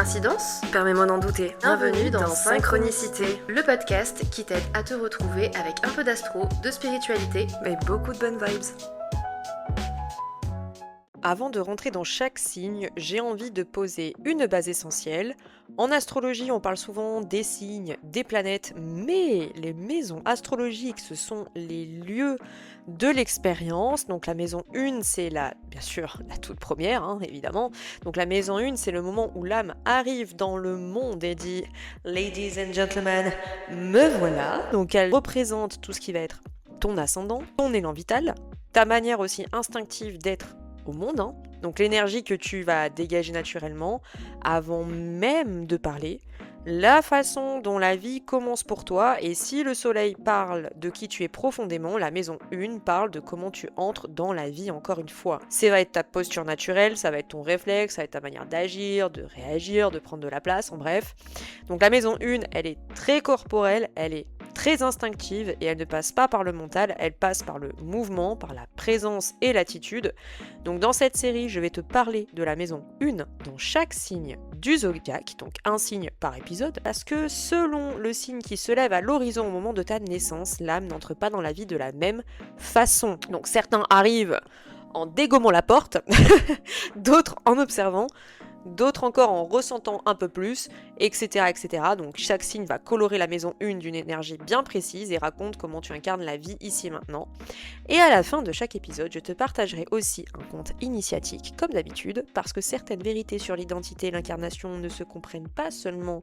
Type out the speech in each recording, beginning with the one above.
Incidence ? Permets-moi d'en douter. Bienvenue dans Synchronicité, le podcast qui t'aide à te retrouver avec un peu d'astro, de spiritualité, mais beaucoup de bonnes vibes. Avant de rentrer dans chaque signe, j'ai envie de poser une base essentielle. En astrologie, on parle souvent des signes, des planètes, mais les maisons astrologiques, ce sont les lieux de l'expérience. Donc la maison 1, c'est bien sûr, la toute première, évidemment. Donc la maison 1, c'est le moment où l'âme arrive dans le monde et dit « Ladies and gentlemen, me voilà ». Donc elle représente tout ce qui va être ton ascendant, ton élan vital, ta manière aussi instinctive d'être au monde, donc l'énergie que tu vas dégager naturellement avant même de parler, la façon dont la vie commence pour toi, et si le soleil parle de qui tu es profondément, la maison 1 parle de comment tu entres dans la vie encore une fois. Ça va être ta posture naturelle, ça va être ton réflexe, ça va être ta manière d'agir, de réagir, de prendre de la place, en bref. Donc la maison 1, elle est très corporelle, elle est très instinctive et elle ne passe pas par le mental, elle passe par le mouvement, par la présence et l'attitude. Donc dans cette série, je vais te parler de la maison 1 dans chaque signe du zodiaque, donc un signe par épisode, parce que selon le signe qui se lève à l'horizon au moment de ta naissance, l'âme n'entre pas dans la vie de la même façon. Donc certains arrivent en dégommant la porte, d'autres en observant, d'autres encore en ressentant un peu plus, etc., etc. Donc chaque signe va colorer la maison 1 d'une énergie bien précise et raconte comment tu incarnes la vie ici et maintenant. Et à la fin de chaque épisode, je te partagerai aussi un conte initiatique, comme d'habitude, parce que certaines vérités sur l'identité et l'incarnation ne se comprennent pas seulement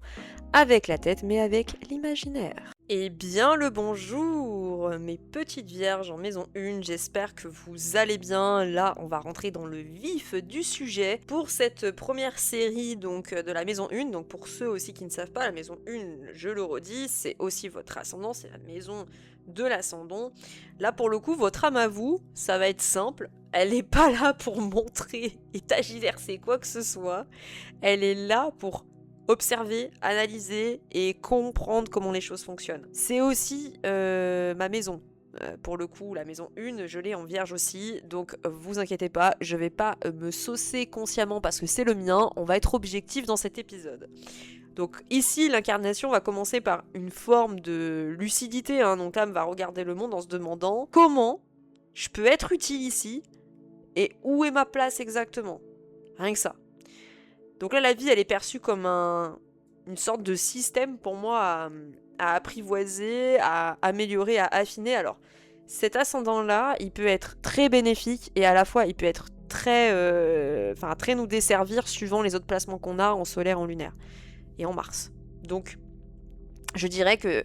avec la tête, mais avec l'imaginaire. Eh bien le bonjour, mes petites vierges en maison 1, j'espère que vous allez bien. Là, on va rentrer dans le vif du sujet pour cette première série donc de la maison 1. Donc pour ceux aussi qui ne savent pas, la maison 1, je le redis, c'est aussi votre ascendant, c'est la maison de l'ascendant. Là pour le coup, votre âme à vous, ça va être simple. Elle n'est pas là pour montrer et tergiverser quoi que ce soit. Elle est là pour observer, analyser et comprendre comment les choses fonctionnent. C'est aussi ma maison. Pour le coup, la maison 1, je l'ai en vierge aussi, donc vous inquiétez pas, je vais pas me saucer consciemment parce que c'est le mien, on va être objectif dans cet épisode. Donc ici, l'incarnation va commencer par une forme de lucidité, donc l'âme va regarder le monde en se demandant comment je peux être utile ici et où est ma place exactement. Rien que ça. Donc là, la vie, elle est perçue comme une sorte de système pour moi à apprivoiser, à améliorer, à affiner. Alors, cet ascendant-là, il peut être très bénéfique et à la fois, il peut être très nous desservir suivant les autres placements qu'on a en solaire, en lunaire et en Mars. Donc, je dirais que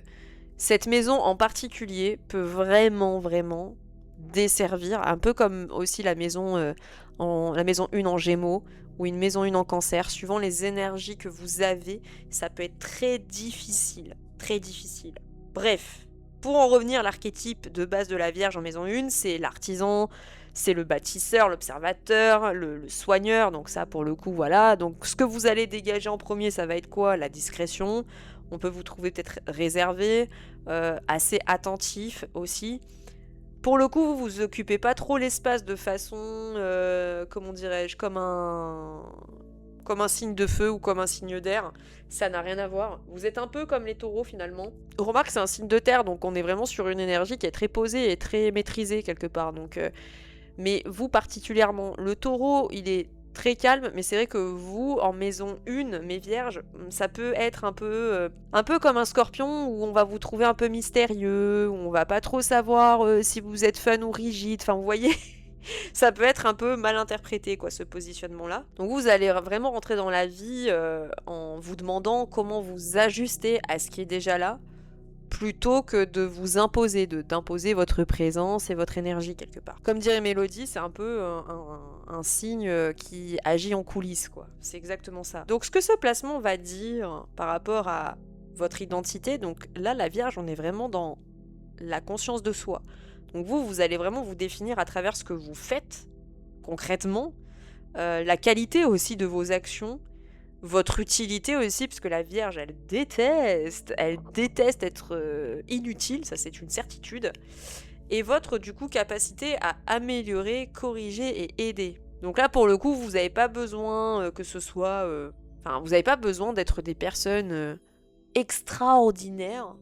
cette maison en particulier peut vraiment, vraiment desservir, un peu comme aussi la maison 1 en Gémeaux ou une maison 1 en Cancer, suivant les énergies que vous avez, ça peut être très difficile, très difficile. Bref, pour en revenir à l'archétype de base de la Vierge en maison 1, c'est l'artisan, c'est le bâtisseur, l'observateur, le soigneur, donc ça pour le coup voilà. Donc ce que vous allez dégager en premier, ça va être quoi ? La discrétion. On peut vous trouver peut-être réservé, assez attentif aussi. Pour le coup, vous occupez pas trop l'espace de façon, comment dirais-je, comme un signe de feu ou comme un signe d'air. Ça n'a rien à voir. Vous êtes un peu comme les taureaux finalement. Remarque, c'est un signe de terre, donc on est vraiment sur une énergie qui est très posée et très maîtrisée quelque part. Donc, mais vous particulièrement, le taureau, il est très calme, mais c'est vrai que vous, en maison 1, mes vierges, ça peut être un peu comme un scorpion où on va vous trouver un peu mystérieux, où on va pas trop savoir si vous êtes fun ou rigide, enfin vous voyez, ça peut être un peu mal interprété quoi ce positionnement-là. Donc vous allez vraiment rentrer dans la vie en vous demandant comment vous ajuster à ce qui est déjà là, plutôt que de vous imposer, d'imposer votre présence et votre énergie quelque part. Comme dirait Mélodie, c'est un peu un signe qui agit en coulisses, quoi. C'est exactement ça. Donc ce que ce placement va dire par rapport à votre identité, donc là, la Vierge, on est vraiment dans la conscience de soi. Donc vous allez vraiment vous définir à travers ce que vous faites, concrètement, la qualité aussi de vos actions, votre utilité aussi, parce que la Vierge, elle déteste être inutile, ça c'est une certitude, et votre du coup capacité à améliorer, corriger et aider. Donc là pour le coup, vous n'avez pas besoin que ce soit Enfin, vous n'avez pas besoin d'être des personnes extraordinaires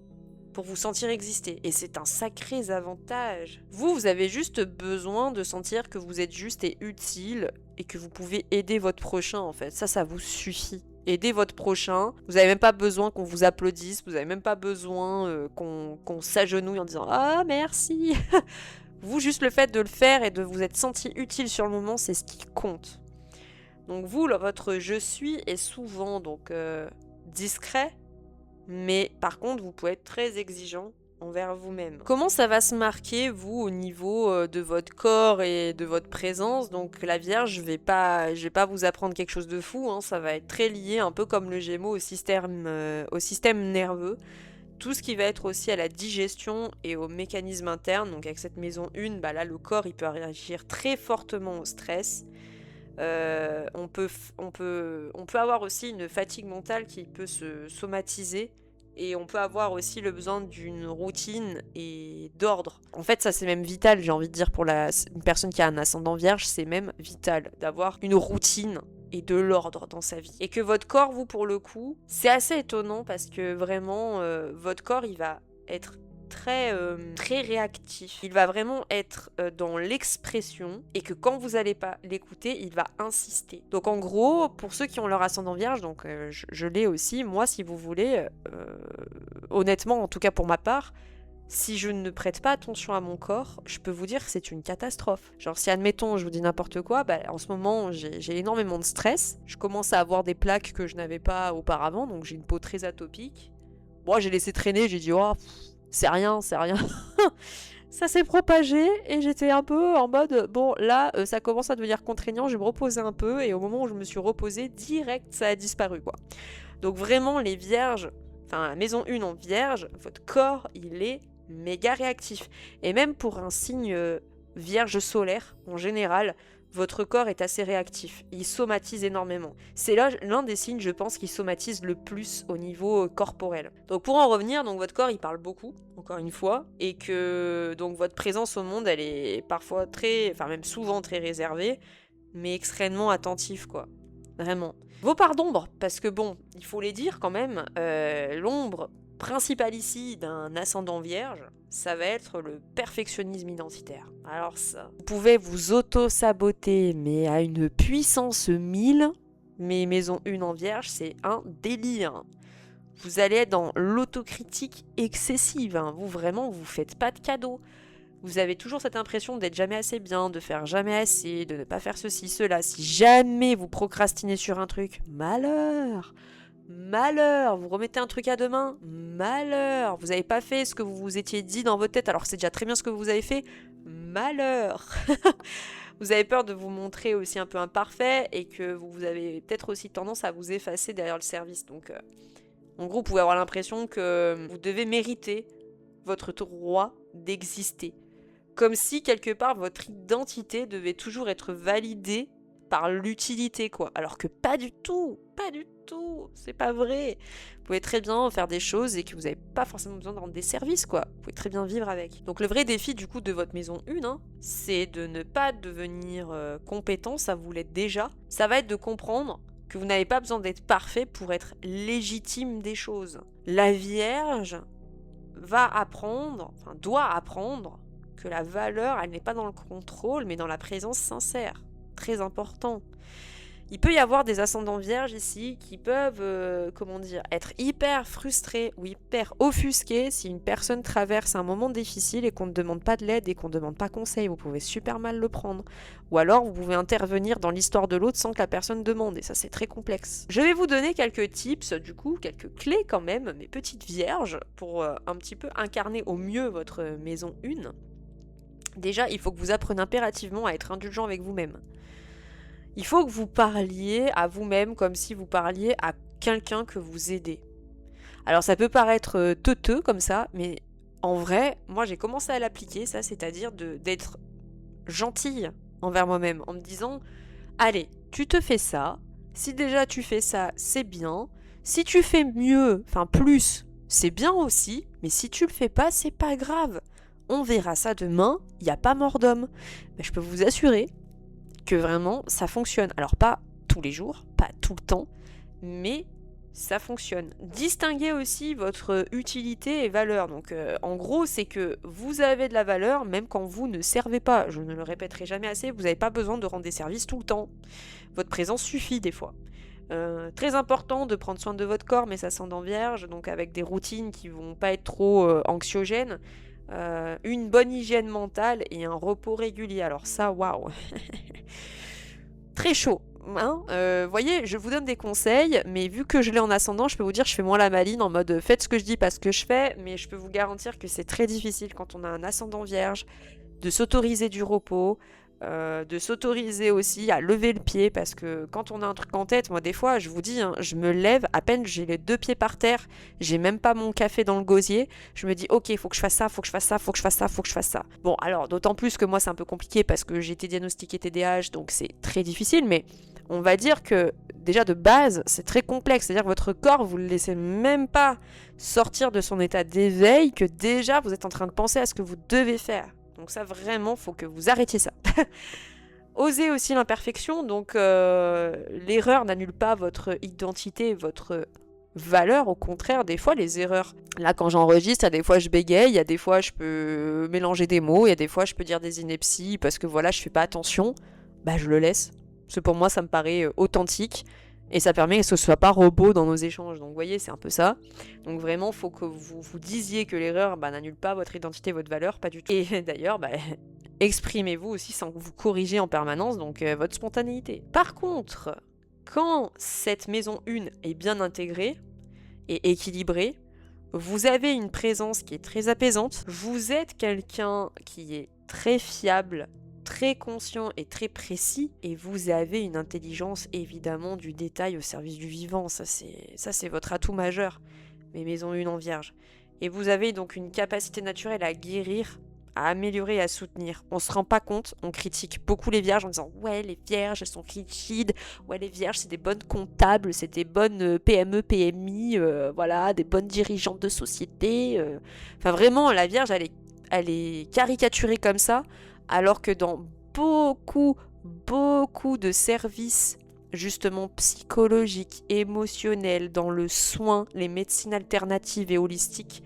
pour vous sentir exister. Et c'est un sacré avantage. Vous avez juste besoin de sentir que vous êtes juste et utile et que vous pouvez aider votre prochain, en fait. Ça vous suffit. Aider votre prochain. Vous n'avez même pas besoin qu'on vous applaudisse. Vous n'avez même pas besoin qu'on s'agenouille en disant « Ah, merci !» Vous, juste le fait de le faire et de vous être senti utile sur le moment, c'est ce qui compte. Donc vous, votre « je suis » est souvent donc discret, mais par contre, vous pouvez être très exigeant envers vous-même. Comment ça va se marquer, vous, au niveau de votre corps et de votre présence? Donc la Vierge, je vais pas vous apprendre quelque chose de fou, hein, ça va être très lié, un peu comme le Gémeaux, au système nerveux. Tout ce qui va être aussi à la digestion et au mécanisme interne. Donc avec cette maison 1, là, le corps, il peut réagir très fortement au stress. On peut avoir aussi une fatigue mentale qui peut se somatiser et on peut avoir aussi le besoin d'une routine et d'ordre. En fait, ça c'est même vital, j'ai envie de dire, pour une personne qui a un ascendant vierge, c'est même vital d'avoir une routine et de l'ordre dans sa vie. Et que votre corps, vous, pour le coup, c'est assez étonnant parce que vraiment, votre corps, il va être très réactif. Il va vraiment être dans l'expression et que quand vous n'allez pas l'écouter, il va insister. Donc en gros, pour ceux qui ont leur ascendant vierge, donc je l'ai aussi, moi si vous voulez, honnêtement, en tout cas pour ma part, si je ne prête pas attention à mon corps, je peux vous dire que c'est une catastrophe. Genre si admettons, je vous dis n'importe quoi, en ce moment j'ai énormément de stress, je commence à avoir des plaques que je n'avais pas auparavant, donc j'ai une peau très atopique. Moi j'ai laissé traîner, j'ai dit oh c'est rien. Ça s'est propagé et j'étais un peu en mode bon là ça commence à devenir contraignant, je vais me reposer un peu et au moment où je me suis reposée, direct ça a disparu quoi. Donc vraiment les vierges, enfin la maison 1 en vierge, votre corps il est méga réactif. Et même pour un signe vierge solaire en général, votre corps est assez réactif. Il somatise énormément. C'est l'un des signes, je pense, qui somatise le plus au niveau corporel. Donc pour en revenir, donc votre corps, il parle beaucoup, encore une fois, et que donc votre présence au monde, elle est parfois même souvent très réservée, mais extrêmement attentive, quoi. Vraiment. Vos parts d'ombre, parce que bon, il faut les dire quand même, l'ombre principale ici d'un ascendant vierge, ça va être le perfectionnisme identitaire. Alors ça, vous pouvez vous auto-saboter, mais à une puissance 1000, mais maison 1 en vierge, c'est un délire. Vous allez être dans l'autocritique excessive, hein. Vous vraiment, vous faites pas de cadeaux. Vous avez toujours cette impression d'être jamais assez bien, de faire jamais assez, de ne pas faire ceci, cela. Si jamais vous procrastinez sur un truc, malheur. Vous remettez un truc à demain, malheur. Vous n'avez pas fait ce que vous vous étiez dit dans votre tête alors que c'est déjà très bien ce que vous avez fait, malheur. Vous avez peur de vous montrer aussi un peu imparfait et que vous avez peut-être aussi tendance à vous effacer derrière le service. Donc en gros, vous pouvez avoir l'impression que vous devez mériter votre droit d'exister. Comme si quelque part votre identité devait toujours être validée par l'utilité, quoi. Alors que pas du tout, c'est pas vrai. Vous pouvez très bien faire des choses et que vous n'avez pas forcément besoin de rendre des services, quoi. Vous pouvez très bien vivre avec. Donc le vrai défi du coup de votre maison 1, c'est de ne pas devenir compétent, ça vous l'êtes déjà. Ça va être de comprendre que vous n'avez pas besoin d'être parfait pour être légitime des choses. La Vierge doit apprendre que la valeur, elle n'est pas dans le contrôle, mais dans la présence sincère. Très important. Il peut y avoir des ascendants vierges ici qui peuvent, être hyper frustrés ou hyper offusqués si une personne traverse un moment difficile et qu'on ne demande pas de l'aide et qu'on ne demande pas conseil. Vous pouvez super mal le prendre. Ou alors, vous pouvez intervenir dans l'histoire de l'autre sans que la personne demande. Et ça, c'est très complexe. Je vais vous donner quelques tips, du coup, quelques clés quand même, mes petites vierges, pour un petit peu incarner au mieux votre maison 1. Déjà, il faut que vous appreniez impérativement à être indulgent avec vous-même. Il faut que vous parliez à vous-même comme si vous parliez à quelqu'un que vous aidez. Alors ça peut paraître teuteux comme ça, mais en vrai, moi j'ai commencé à l'appliquer, ça, c'est-à-dire d'être gentille envers moi-même, en me disant « Allez, tu te fais ça, si déjà tu fais ça, c'est bien, si tu fais mieux, enfin plus, c'est bien aussi, mais si tu le fais pas, c'est pas grave. On verra ça demain, il n'y a pas mort d'homme. » Mais je peux vous assurer que vraiment ça fonctionne. Alors pas tous les jours, pas tout le temps, mais ça fonctionne. Distinguez aussi votre utilité et valeur. Donc en gros, c'est que vous avez de la valeur même quand vous ne servez pas. Je ne le répéterai jamais assez, vous n'avez pas besoin de rendre des services tout le temps. Votre présence suffit des fois. Très important de prendre soin de votre corps, mais ascendant vierge, donc avec des routines qui vont pas être trop anxiogènes. Une bonne hygiène mentale et un repos régulier. Alors ça, waouh. Très chaud. Hein, voyez, je vous donne des conseils, mais vu que je l'ai en ascendant, je peux vous dire je fais moins la maline en mode faites ce que je dis, pas ce que je fais, mais je peux vous garantir que c'est très difficile quand on a un ascendant vierge de s'autoriser du repos, de s'autoriser aussi à lever le pied, parce que quand on a un truc en tête, moi des fois je vous dis, hein, je me lève, à peine j'ai les 2 pieds par terre, j'ai même pas mon café dans le gosier, je me dis ok, faut que je fasse ça, faut que je fasse ça, faut que je fasse ça, faut que je fasse ça. Bon alors d'autant plus que moi c'est un peu compliqué parce que j'ai été diagnostiquée TDAH, donc c'est très difficile, mais on va dire que déjà de base c'est très complexe, c'est-à-dire que votre corps vous le laissez même pas sortir de son état d'éveil que déjà vous êtes en train de penser à ce que vous devez faire. Donc ça vraiment faut que vous arrêtiez ça. Osez aussi l'imperfection, donc l'erreur n'annule pas votre identité, votre valeur, au contraire, des fois les erreurs. Là quand j'enregistre, il y a des fois je bégaye, il y a des fois je peux mélanger des mots, il y a des fois je peux dire des inepties parce que voilà je fais pas attention, bah je le laisse. Parce que pour moi ça me paraît authentique et ça permet que ce soit pas robot dans nos échanges. Donc vous voyez c'est un peu ça. Donc vraiment faut que vous vous disiez que l'erreur n'annule pas votre identité, votre valeur, pas du tout. Et d'ailleurs exprimez-vous aussi sans vous corriger en permanence, donc votre spontanéité. Par contre, quand cette maison 1 est bien intégrée et équilibrée, vous avez une présence qui est très apaisante, vous êtes quelqu'un qui est très fiable, très conscient et très précis, et vous avez une intelligence évidemment du détail au service du vivant, ça c'est votre atout majeur, mes maisons 1 en vierge. Et vous avez donc une capacité naturelle à guérir, à améliorer et à soutenir. On se rend pas compte, on critique beaucoup les vierges en disant ouais les vierges elles sont rigides, ouais les vierges c'est des bonnes comptables, c'est des bonnes PME, PMI, voilà, des bonnes dirigeantes de société. Enfin vraiment la vierge elle est caricaturée comme ça, alors que dans beaucoup de services justement psychologiques, émotionnels, dans le soin, les médecines alternatives et holistiques,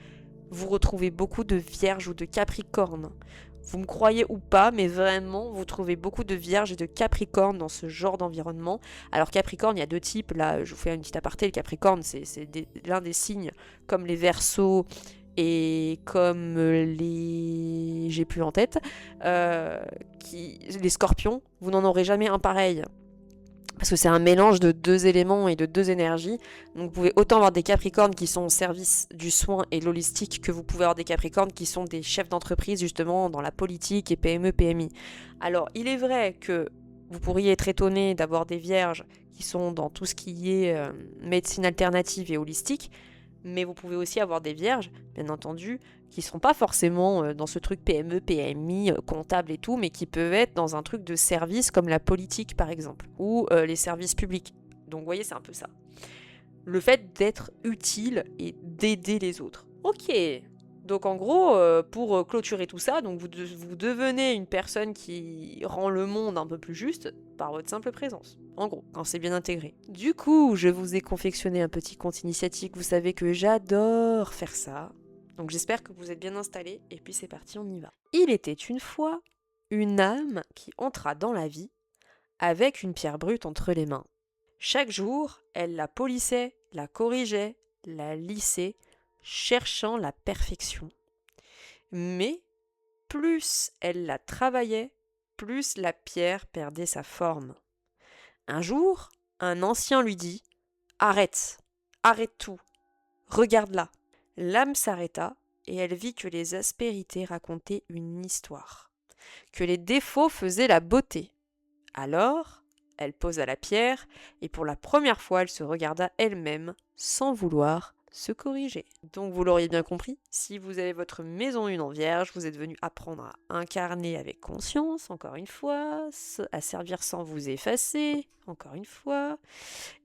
vous retrouvez beaucoup de vierges ou de capricornes. Vous me croyez ou pas, mais vraiment, vous trouvez beaucoup de vierges et de capricornes dans ce genre d'environnement. Alors capricorne, il y a 2 types. Là, je vous fais une petite aparté. Le capricorne, c'est l'un des signes comme les verseaux et comme les... j'ai plus en tête. Les scorpions, vous n'en aurez jamais un pareil. Parce que c'est un mélange de 2 éléments et de 2 énergies. Donc vous pouvez autant avoir des capricornes qui sont au service du soin et de l'holistique que vous pouvez avoir des capricornes qui sont des chefs d'entreprise justement dans la politique et PME, PMI. Alors il est vrai que vous pourriez être étonné d'avoir des vierges qui sont dans tout ce qui est médecine alternative et holistique, mais vous pouvez aussi avoir des vierges, bien entendu, qui ne seront pas forcément dans ce truc PME, PMI, comptable et tout, mais qui peuvent être dans un truc de service comme la politique par exemple, ou les services publics. Donc vous voyez, c'est un peu ça. Le fait d'être utile et d'aider les autres. Ok, donc en gros, pour clôturer tout ça, donc vous devenez une personne qui rend le monde un peu plus juste par votre simple présence. En gros, quand c'est bien intégré. Du coup, je vous ai confectionné un petit compte initiatique. Vous savez que j'adore faire ça. Donc j'espère que vous êtes bien installés. Et puis c'est parti, on y va. Il était une fois une âme qui entra dans la vie avec une pierre brute entre les mains. Chaque jour, elle la polissait, la corrigeait, la lissait, cherchant la perfection. Mais plus elle la travaillait, plus la pierre perdait sa forme. Un jour, un ancien lui dit « Arrête, arrête tout, regarde-la ». L'âme s'arrêta et elle vit que les aspérités racontaient une histoire, que les défauts faisaient la beauté. Alors, elle posa la pierre et pour la première fois, elle se regarda elle-même sans vouloir se corriger. Donc vous l'auriez bien compris, si vous avez votre maison 1 en vierge, vous êtes venu apprendre à incarner avec conscience, encore une fois, à servir sans vous effacer, encore une fois,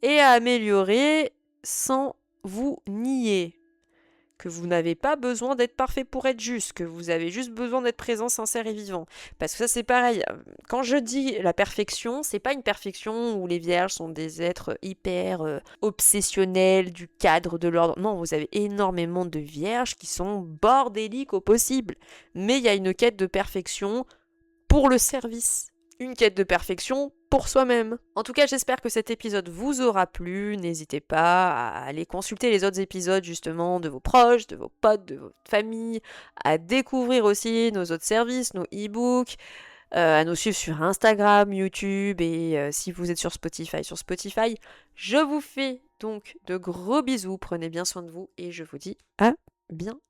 et à améliorer sans vous nier. que vous n'avez pas besoin d'être parfait pour être juste, que vous avez juste besoin d'être présent, sincère et vivant. Parce que ça c'est pareil, quand je dis la perfection, c'est pas une perfection où les vierges sont des êtres hyper obsessionnels du cadre, de l'ordre. Non, vous avez énormément de vierges qui sont bordéliques au possible. Mais il y a une quête de perfection pour le service. Une quête de perfection pour soi-même. En tout cas, j'espère que cet épisode vous aura plu. N'hésitez pas à aller consulter les autres épisodes justement de vos proches, de vos potes, de votre famille, à découvrir aussi nos autres services, nos e-books, à nous suivre sur Instagram, YouTube et si vous êtes sur Spotify. Je vous fais donc de gros bisous, prenez bien soin de vous et je vous dis à bientôt.